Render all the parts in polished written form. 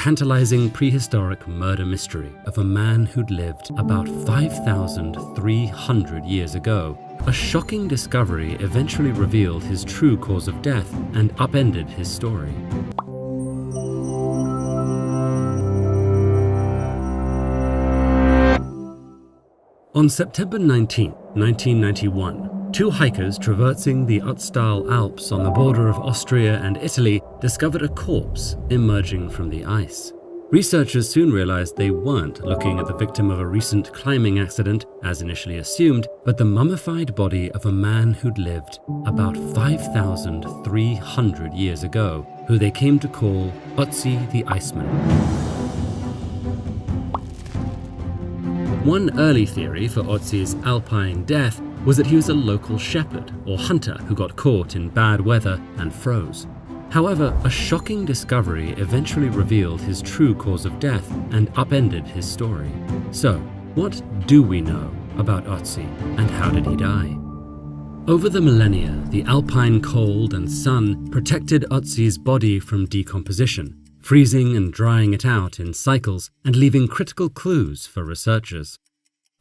tantalizing prehistoric murder mystery of a man who'd lived about 5,300 years ago. A shocking discovery eventually revealed his true cause of death and upended his story. On September 19, 1991, two hikers traversing the Ötztal Alps on the border of Austria and Italy discovered a corpse emerging from the ice. Researchers soon realized they weren't looking at the victim of a recent climbing accident, as initially assumed, but the mummified body of a man who'd lived about 5,300 years ago, who they came to call Ötzi the Iceman. One early theory for Ötzi's alpine death was that he was a local shepherd or hunter who got caught in bad weather and froze. However, a shocking discovery eventually revealed his true cause of death and upended his story. So, what do we know about Ötzi and how did he die? Over the millennia, the alpine cold and sun protected Ötzi's body from decomposition, freezing and drying it out in cycles and leaving critical clues for researchers.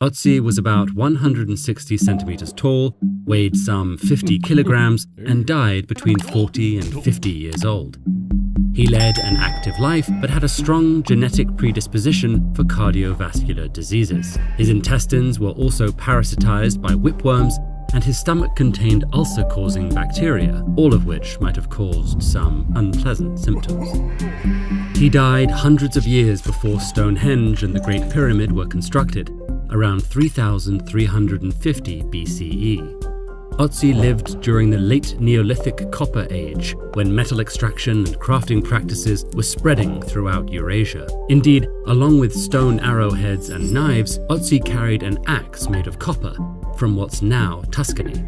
Ötzi was about 160 centimeters tall, weighed some 50 kilograms, and died between 40 and 50 years old. He led an active life, but had a strong genetic predisposition for cardiovascular diseases. His intestines were also parasitized by whipworms, and his stomach contained ulcer-causing bacteria, all of which might have caused some unpleasant symptoms. He died hundreds of years before Stonehenge and the Great Pyramid were constructed, around 3,350 BCE. Ötzi lived during the late Neolithic Copper Age, when metal extraction and crafting practices were spreading throughout Eurasia. Indeed, along with stone arrowheads and knives, Ötzi carried an axe made of copper from what's now Tuscany.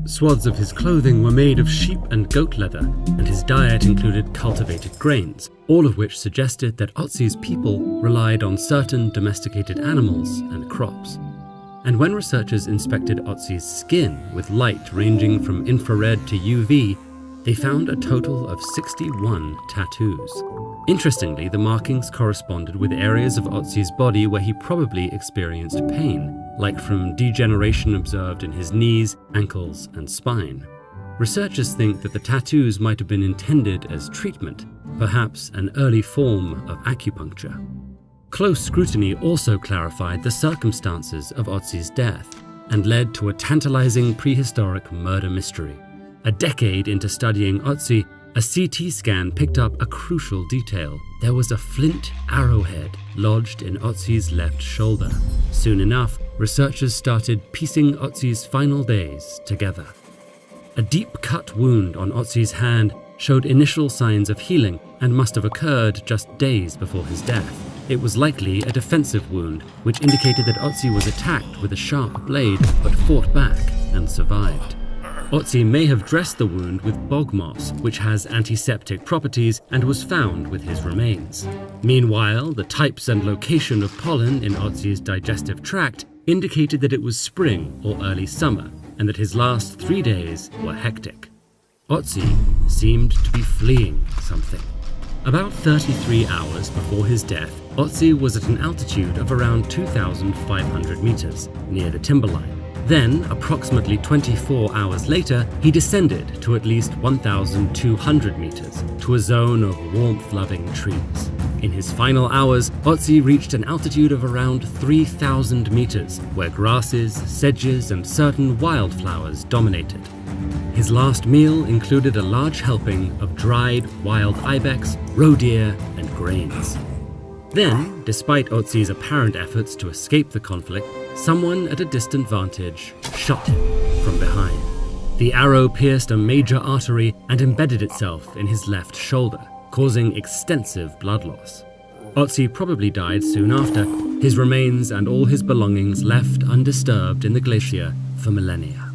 Swaths of his clothing were made of sheep and goat leather, and his diet included cultivated grains, all of which suggested that Ötzi's people relied on certain domesticated animals and crops. And when researchers inspected Ötzi's skin with light ranging from infrared to UV, they found a total of 61 tattoos. Interestingly, the markings corresponded with areas of Ötzi's body where he probably experienced pain, like from degeneration observed in his knees, ankles, and spine. Researchers think that the tattoos might have been intended as treatment, perhaps an early form of acupuncture. Close scrutiny also clarified the circumstances of Ötzi's death and led to a tantalizing prehistoric murder mystery. A decade into studying Ötzi, a CT scan picked up a crucial detail. There was a flint arrowhead lodged in Ötzi's left shoulder. Soon enough, researchers started piecing Ötzi's final days together. A deep-cut wound on Ötzi's hand showed initial signs of healing and must have occurred just days before his death. It was likely a defensive wound, which indicated that Ötzi was attacked with a sharp blade but fought back and survived. Ötzi may have dressed the wound with bog moss, which has antiseptic properties, and was found with his remains. Meanwhile, the types and location of pollen in Ötzi's digestive tract indicated that it was spring or early summer, and that his last 3 days were hectic. Ötzi seemed to be fleeing something. About 33 hours before his death, Ötzi was at an altitude of around 2,500 meters, near the timberline. Then, approximately 24 hours later, he descended to at least 1,200 meters, to a zone of warmth-loving trees. In his final hours, Ötzi reached an altitude of around 3,000 meters, where grasses, sedges, and certain wildflowers dominated. His last meal included a large helping of dried wild ibex, roe deer, and grains. Then, despite Ötzi's apparent efforts to escape the conflict, someone at a distant vantage shot him from behind. The arrow pierced a major artery and embedded itself in his left shoulder, causing extensive blood loss. Ötzi probably died soon after, his remains and all his belongings left undisturbed in the glacier for millennia.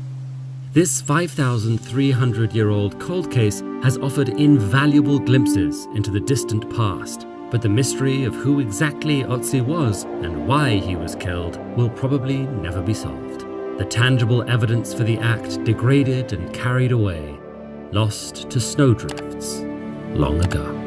This 5,300-year-old cold case has offered invaluable glimpses into the distant past, but the mystery of who exactly Ötzi was and why he was killed will probably never be solved. The tangible evidence for the act degraded and carried away, lost to snowdrifts long ago.